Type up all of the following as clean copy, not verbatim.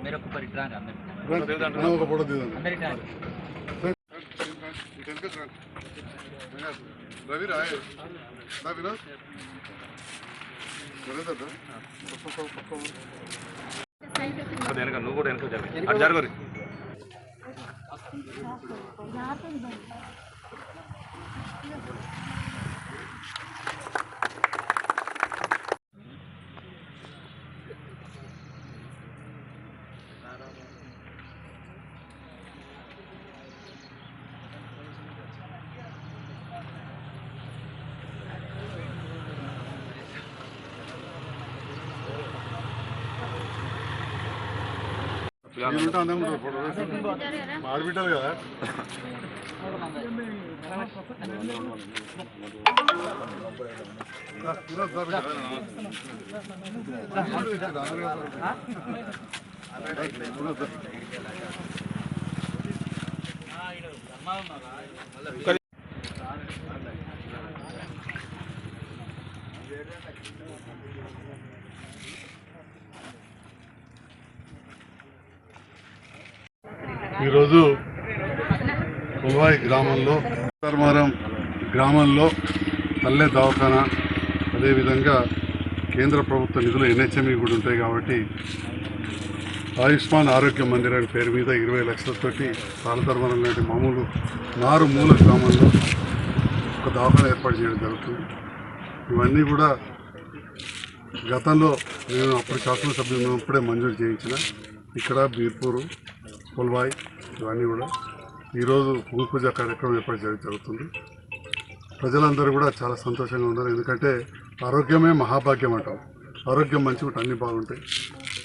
मेरे को परित्राण रवि राय నువ్వు కూడా వెనక జరగరు ఆడబిడ్డలు కదా ఈరోజు కొల్వాయి గ్రామంలో ధర్మారం గ్రామంలో పల్లె దవాఖానా అదేవిధంగా కేంద్ర ప్రభుత్వ నిధులు ఎన్హెచ్ఎంఈ కూడా ఉంటాయి కాబట్టి ఆయుష్మాన్ ఆరోగ్య మందిర్ అనే పేరు మీద 20 లక్షలతోటి తాళధర్మరం లాంటి మామూలు మారుమూల గ్రామంలో ఒక దవాఖానా ఏర్పాటు చేయడం జరుగుతుంది. ఇవన్నీ కూడా గతంలో నేను అప్పుడు శాసనసభ్యులు ఉన్నప్పుడే మంజూరు చేయించిన ఇక్కడ బీర్పూరు కొల్వాయి ఇవన్నీ కూడా ఈరోజు భూమి పూజ కార్యక్రమం ఏర్పాటు చేయడం జరుగుతుంది. ప్రజలందరూ కూడా చాలా సంతోషంగా ఉన్నారు. ఎందుకంటే ఆరోగ్యమే మహాభాగ్యం అంటాం. ఆరోగ్యం మంచిగా ఉంటే అన్నీ బాగుంటాయి.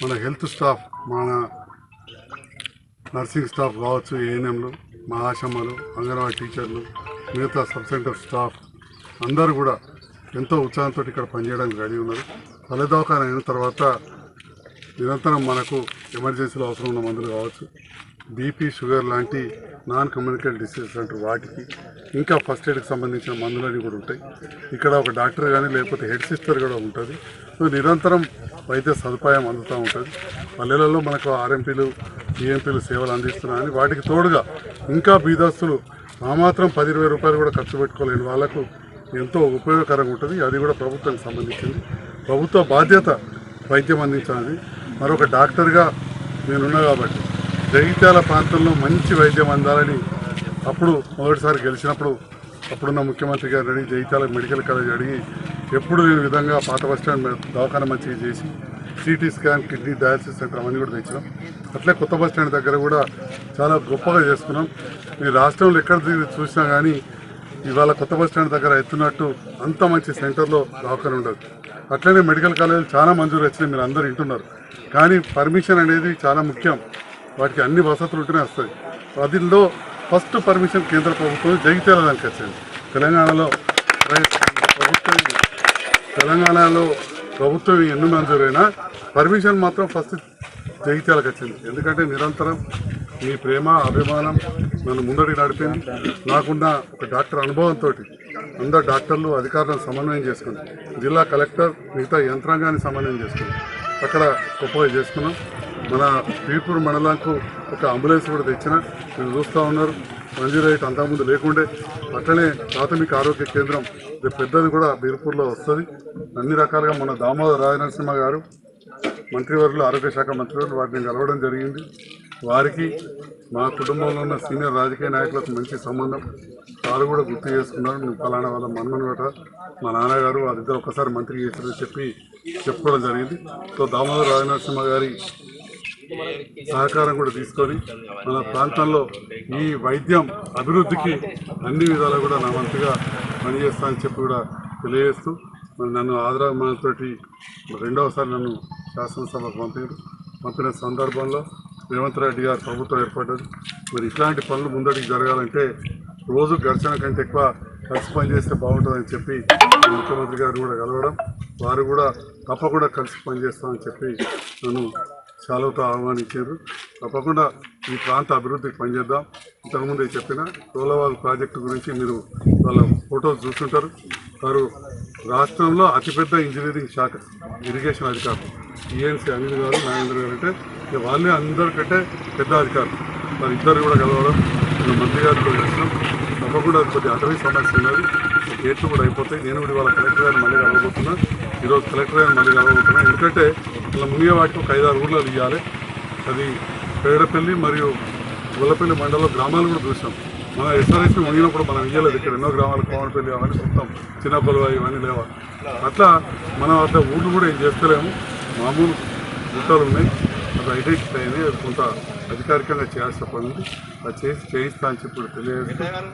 మన హెల్త్ స్టాఫ్, మన నర్సింగ్ స్టాఫ్ కావచ్చు, ఏఎన్ఎంలు, మా ఆశమ్మలు, అంగన్వాడీ టీచర్లు, మిగతా సబ్ సెంటర్ స్టాఫ్ అందరూ కూడా ఎంతో ఉత్సాహంతో ఇక్కడ పనిచేయడానికి రెడీ ఉన్నారు. పల్లె దవాఖానా అయిన తర్వాత నిరంతరం మనకు ఎమర్జెన్సీలో అవసరం ఉన్న మందులు కావచ్చు, బీపీ, షుగర్ లాంటి నాన్ కమ్యూనికేట్ డిసీజెస్ అంటారు వాటికి, ఇంకా ఫస్ట్ ఎయిడ్కి సంబంధించిన మందులన్నీ కూడా ఉంటాయి. ఇక్కడ ఒక డాక్టర్ కానీ లేకపోతే హెడ్ సిస్టర్ కూడా ఉంటుంది. సో నిరంతరం వైద్య సదుపాయం అందుతూ ఉంటుంది. పల్లెలలో మనకు ఆర్ఎంపీలు, ఈఎంపీలు సేవలు అందిస్తున్నారని వాటికి తోడుగా ఇంకా బీదస్తులు ఆ మాత్రం 10-20 రూపాయలు కూడా ఖర్చు పెట్టుకోలేని వాళ్ళకు ఎంతో ఉపయోగకరంగా ఉంటుంది. అది కూడా ప్రభుత్వానికి సంబంధించింది. ప్రభుత్వ బాధ్యత వైద్యం అందించాలి. మరొక డాక్టర్గా నేనున్నా కాబట్టి జగిత్యాల ప్రాంతంలో మంచి వైద్యం అందాలని అప్పుడు మొదటిసారి గెలిచినప్పుడు అప్పుడున్న ముఖ్యమంత్రి గారు అడిగి జగిత్యాల మెడికల్ కాలేజ్ అడిగి ఎప్పుడు లేని విధంగా పాత బస్టాండ్ దవాఖానా మంచిగా చేసి CT scan, kidney dialysis centre అవన్నీ కూడా తెచ్చినాం. అట్లే కొత్త బస్టాండ్ దగ్గర కూడా చాలా గొప్పగా చేసుకున్నాం. ఈ రాష్ట్రంలో ఎక్కడ చూసినా కానీ ఇవాళ కొత్త బస్టాండ్ దగ్గర ఎత్తున్నట్టు అంత మంచి సెంటర్లో దవాఖానా ఉండదు. అట్లనే మెడికల్ కాలేజీలు చాలా మంజూరు వచ్చినాయి, మీరు అందరూ వింటున్నారు. కానీ పర్మిషన్ అనేది చాలా ముఖ్యం. వాటికి అన్ని వసతులు ఉంటేనే వస్తుంది. వాటిల్లో ఫస్ట్ పర్మిషన్ కేంద్ర ప్రభుత్వం జగిత్యాల దానికి వచ్చింది. తెలంగాణలో ప్రభుత్వం ఎన్ని మంజూరైనా పర్మిషన్ మాత్రం ఫస్ట్ జగిత్యాలకు వచ్చింది. ఎందుకంటే నిరంతరం మీ ప్రేమ, అభిమానం నన్ను ముందడికి నడిపింది. నాకున్న ఒక డాక్టర్ అనుభవంతో అందరు డాక్టర్లు, అధికారులను సమన్వయం చేసుకుని జిల్లా కలెక్టర్ మిగతా యంత్రాంగాన్ని సమన్వయం చేసుకుని అక్కడ గొప్పగా చేసుకున్నాం. మన బీర్పూర్ మండలంకు ఒక అంబులెన్స్ కూడా తెచ్చిన మీరు చూస్తూ ఉన్నారు. మంజూరు రైట్ అంతకుముందు లేకుండే. అట్లనే ప్రాథమిక ఆరోగ్య కేంద్రం పెద్దది కూడా బీర్పూర్లో వస్తుంది. అన్ని రకాలుగా మన దామోదర రాజనరసింహ గారు మంత్రివర్యులు, ఆరోగ్య శాఖ మంత్రివర్యులు వాటిని కలవడం జరిగింది. వారికి మా కుటుంబంలో ఉన్న సీనియర్ రాజకీయ నాయకులకు మంచి సంబంధం. వారు కూడా గుర్తు చేసుకున్నారు. నువ్వు ఫలానా వాళ్ళ మన్మన్ గట మా నాన్నగారు వాళ్ళిద్దరు ఒకసారి మంత్రి చేశారని చెప్పుకోవడం జరిగింది. సో దామోదర రాజనరసింహ గారి సహకారం కూడా తీసుకొని మన ప్రాంతంలో ఈ వైద్యం అభివృద్ధికి అన్ని విధాలు కూడా నా వంతుగా పనిచేస్తానని చెప్పి కూడా తెలియజేస్తూ మరి నన్ను ఆదరణతోటి రెండవసారి నన్ను శాసనసభకు పంపిన సందర్భంలో రేవంత్ రెడ్డి గారు ప్రభుత్వం ఏర్పడ్డది. మరి ఇట్లాంటి పనులు ముందడికి జరగాలంటే రోజు ఘర్షణ కంటే ఎక్కువ కలిసి పనిచేస్తే బాగుంటుందని చెప్పి ముఖ్యమంత్రి గారు కూడా కలవడం, వారు కూడా తప్పకుండా కలిసి పనిచేస్తామని చెప్పి నన్ను సెలవుతో ఆహ్వానించారు. తప్పకుండా ఈ ప్రాంత అభివృద్ధికి పనిచేద్దాం. ఇంతకుముందు చెప్పిన రోలవాల్ ప్రాజెక్టు గురించి మీరు వాళ్ళ ఫోటోలు చూస్తుంటారు. వారు రాష్ట్రంలో అతిపెద్ద ఇంజనీరింగ్ శాఖ ఇరిగేషన్ అధికారులు ఈఎన్సీ అనిల్ గారు, నాగేంద్ర గారు అంటే వాళ్ళే అందరికంటే పెద్ద అధికారులు. వారి ఇద్దరు కూడా కలవడం, మంత్రి గారితో కలిసినాం. తప్పకుండా కొద్ది అటవీ సమస్య ఉన్నది, గేట్లు కూడా అయిపోతాయి. నేను కూడా ఇవాళ కలెక్టర్ గారిని మళ్ళీ కలవబోతున్నా, ఈరోజు కలెక్టర్ గారిని మళ్ళీ కలవబోతున్నా. ఎందుకంటే ఇలా మునిగే వాటికి ఒక 5-6 ఊళ్ళో ఇవ్వాలి. అది పేడపల్లి మరియు గొల్లపల్లి మండలంలో గ్రామాలు కూడా చూసాం. మన ఎస్ఆర్ఎస్ని మునిగినప్పుడు మనం ఇయ్యలేదు. ఇక్కడ ఎన్నో గ్రామాలు కోమనపల్లి అవన్నీ మొత్తం చిన్న కొలువ ఇవన్నీ లేవా. అట్లా మనం అట్లా ఊళ్ళు కూడా ఏం చేస్తలేము. మామూలు గుట్టలు ఉన్నాయి, అది ఐడెంటిఫై అయింది. అది కొంత అధికారికంగా చేయాల్సిన పని ఉంది. అది చేయిస్తా అని చెప్పి తెలియజేస్తాం.